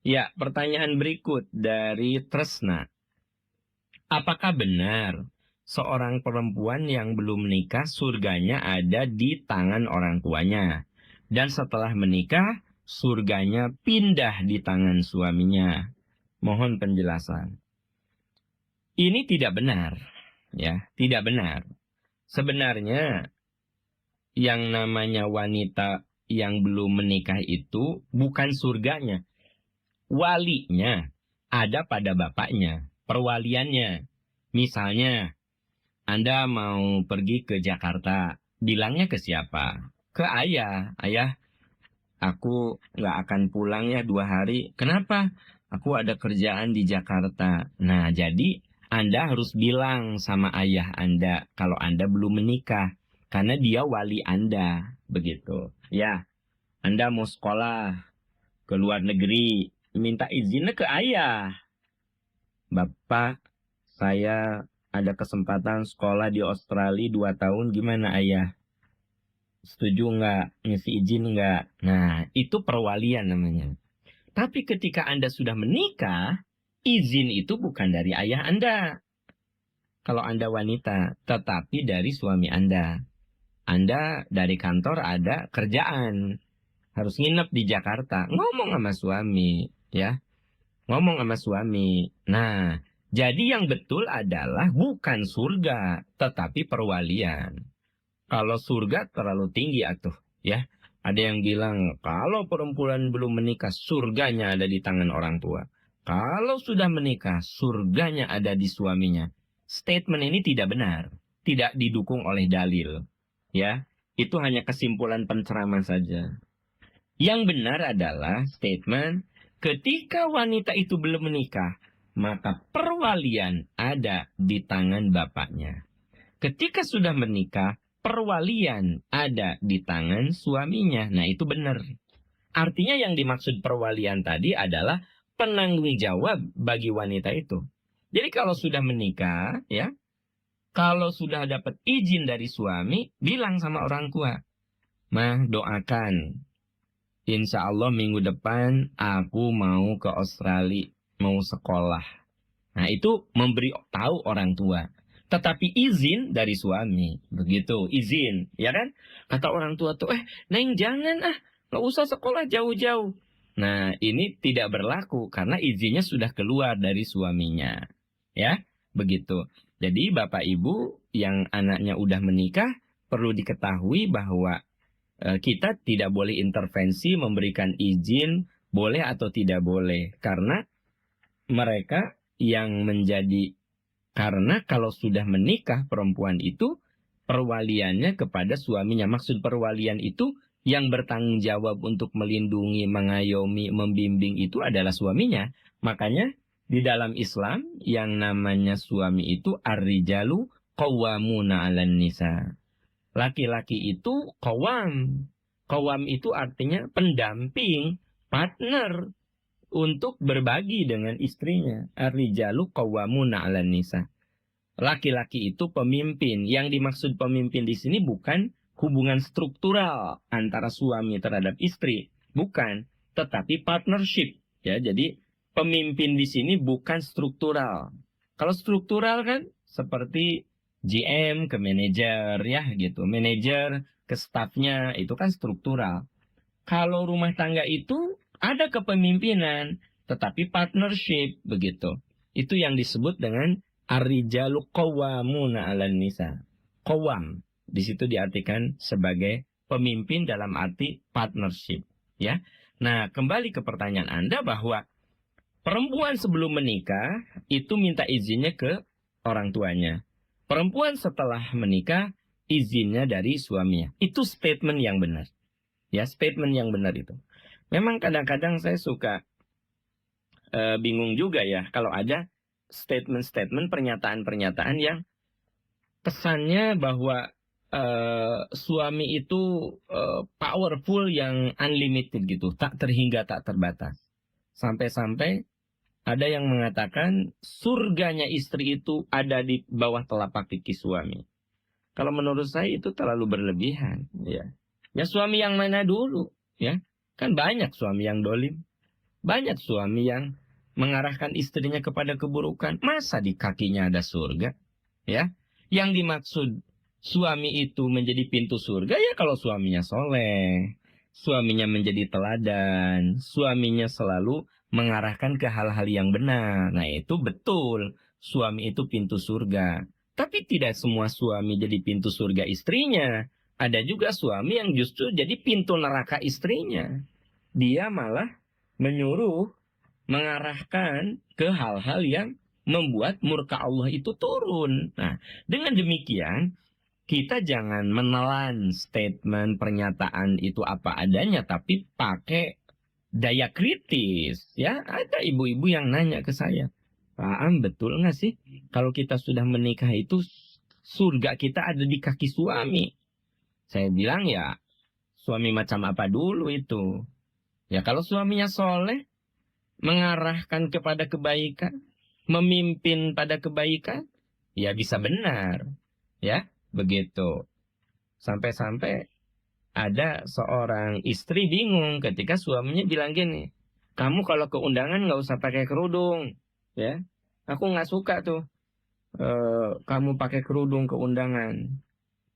Ya, pertanyaan berikut dari Tresna. Apakah benar seorang perempuan yang belum menikah surganya ada di tangan orang tuanya? Dan setelah menikah, surganya pindah di tangan suaminya. Mohon penjelasan. Ini tidak benar. Ya, tidak benar. Sebenarnya yang namanya wanita yang belum menikah itu bukan surganya. Walinya ada pada bapaknya, perwaliannya. Misalnya, Anda mau pergi ke Jakarta, bilangnya ke siapa? Ke ayah. Ayah, aku nggak akan pulang ya 2 hari. Kenapa? Aku ada kerjaan di Jakarta. Nah, jadi Anda harus bilang sama ayah Anda kalau Anda belum menikah. Karena dia wali Anda. Begitu. Ya, Anda mau sekolah ke luar negeri, minta izinnya ke ayah. Bapak, saya ada kesempatan sekolah di Australia 2 tahun, gimana ayah? Setuju nggak? Ngisi izin nggak? Nah, itu perwalian namanya. Tapi ketika Anda sudah menikah, izin itu bukan dari ayah Anda. Kalau Anda wanita, tetapi dari suami Anda. Anda dari kantor ada kerjaan. Harus nginep di Jakarta. Ngomong sama suami. Ya, ngomong sama suami. Nah, jadi yang betul adalah bukan surga, tetapi perwalian. Kalau surga terlalu tinggi atuh, ya. Ada yang bilang, kalau perempuan belum menikah, surganya ada di tangan orang tua. Kalau sudah menikah, surganya ada di suaminya. Statement ini tidak benar, tidak didukung oleh dalil, ya. Itu hanya kesimpulan penceramah saja. Yang benar adalah statement ketika wanita itu belum menikah, maka perwalian ada di tangan bapaknya. Ketika sudah menikah, perwalian ada di tangan suaminya. Nah, itu benar. Artinya yang dimaksud perwalian tadi adalah penanggung jawab bagi wanita itu. Jadi kalau sudah menikah, ya, kalau sudah dapat izin dari suami, bilang sama orang tua, "Mah, doakan. Insya Allah minggu depan aku mau ke Australia, mau sekolah." Nah, itu memberi tahu orang tua. Tetapi izin dari suami. Begitu, izin. Ya kan? Kata orang tua tuh, Neng jangan nggak usah sekolah jauh-jauh. Nah, ini tidak berlaku karena izinnya sudah keluar dari suaminya. Ya, begitu. Jadi Bapak Ibu yang anaknya udah menikah, perlu diketahui bahwa kita tidak boleh intervensi memberikan izin boleh atau tidak boleh. Karena mereka yang menjadi, karena kalau sudah menikah perempuan itu perwaliannya kepada suaminya. Maksud perwalian itu yang bertanggung jawab untuk melindungi, mengayomi, membimbing itu adalah suaminya. Makanya di dalam Islam yang namanya suami itu ar-rijalu qawwamuna 'alan nisa. Laki-laki itu qawwam. Qawwam itu artinya pendamping, partner untuk berbagi dengan istrinya. Ar-rijalu qawwamuna 'alan nisa. Laki-laki itu pemimpin. Yang dimaksud pemimpin di sini bukan hubungan struktural antara suami terhadap istri, bukan, tetapi partnership. Ya, jadi pemimpin di sini bukan struktural. Kalau struktural kan seperti GM ke manajer ya gitu, manajer ke stafnya itu kan struktural. Kalau rumah tangga itu ada kepemimpinan, tetapi partnership begitu. Itu yang disebut dengan ar-rijalu qawwamuna 'alan nisa. Qawwam di situ diartikan sebagai pemimpin dalam arti partnership, ya. Nah, kembali ke pertanyaan Anda bahwa perempuan sebelum menikah itu minta izinnya ke orang tuanya. Perempuan setelah menikah izinnya dari suaminya. Itu statement yang benar. Ya, statement yang benar itu. Memang kadang-kadang saya suka bingung juga ya kalau ada statement-statement, pernyataan-pernyataan yang kesannya bahwa suami itu powerful yang unlimited gitu, tak terhingga tak terbatas. Sampai-sampai ada yang mengatakan surganya istri itu ada di bawah telapak kaki suami. Kalau menurut saya itu terlalu berlebihan, ya. Ya suami yang mana dulu, ya? Kan banyak suami yang dolim. Banyak suami yang mengarahkan istrinya kepada keburukan. Masa di kakinya ada surga? Ya, yang dimaksud suami itu menjadi pintu surga ya kalau suaminya soleh, suaminya menjadi teladan, suaminya selalu mengarahkan ke hal-hal yang benar. Nah itu betul, suami itu pintu surga. Tapi tidak semua suami jadi pintu surga istrinya. Ada juga suami yang justru jadi pintu neraka istrinya. Dia malah menyuruh, mengarahkan ke hal-hal yang membuat murka Allah itu turun. Nah, dengan demikian, kita jangan menelan statement pernyataan itu apa adanya, tapi pakai daya kritis. Ya, ada ibu-ibu yang nanya ke saya, Pak Am, betul nggak sih kalau kita sudah menikah itu surga kita ada di kaki suami? Saya bilang ya, suami macam apa dulu itu? Ya kalau suaminya soleh, mengarahkan kepada kebaikan, memimpin pada kebaikan, ya bisa benar. Ya, begitu. Sampai-sampai ada seorang istri bingung ketika suaminya bilang gini, kamu kalau ke undangan nggak usah pakai kerudung. Ya, aku nggak suka tuh kamu pakai kerudung ke undangan.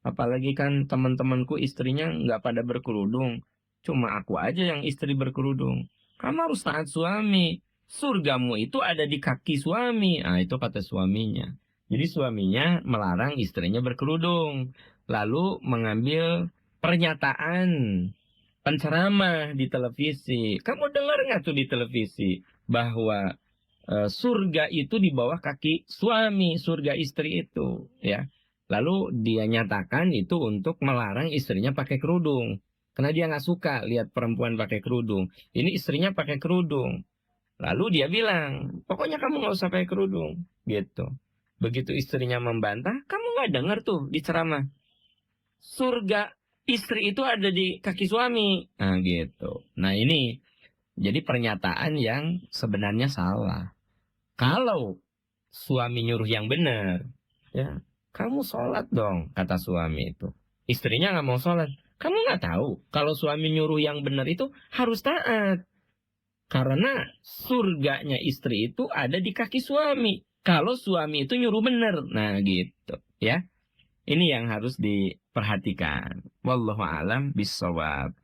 Apalagi kan teman-temanku istrinya nggak pada berkerudung. Cuma aku aja yang istri berkerudung. Kamu harus taat suami. Surgamu itu ada di kaki suami. Nah, itu kata suaminya. Jadi suaminya melarang istrinya berkerudung. Lalu mengambil pernyataan penceramah di televisi. Kamu dengar nggak tuh di televisi? Bahwa surga itu di bawah kaki suami, surga istri itu. Ya. Lalu dia nyatakan itu untuk melarang istrinya pakai kerudung. Karena dia nggak suka lihat perempuan pakai kerudung. Ini istrinya pakai kerudung. Lalu dia bilang, pokoknya kamu nggak usah pakai kerudung. Gitu. Begitu istrinya membantah, kamu nggak dengar tuh di ceramah. Surga istri itu ada di kaki suami. Nah gitu. Nah ini jadi pernyataan yang sebenarnya salah. Kalau suami nyuruh yang benar, ya kamu sholat dong, kata suami itu. Istrinya nggak mau sholat. Kamu nggak tahu kalau suami nyuruh yang benar itu harus taat. Karena surganya istri itu ada di kaki suami. Kalau suami itu nyuruh benar. Nah gitu ya. Ini yang harus diperhatikan. Wallahu a'lam bishawab.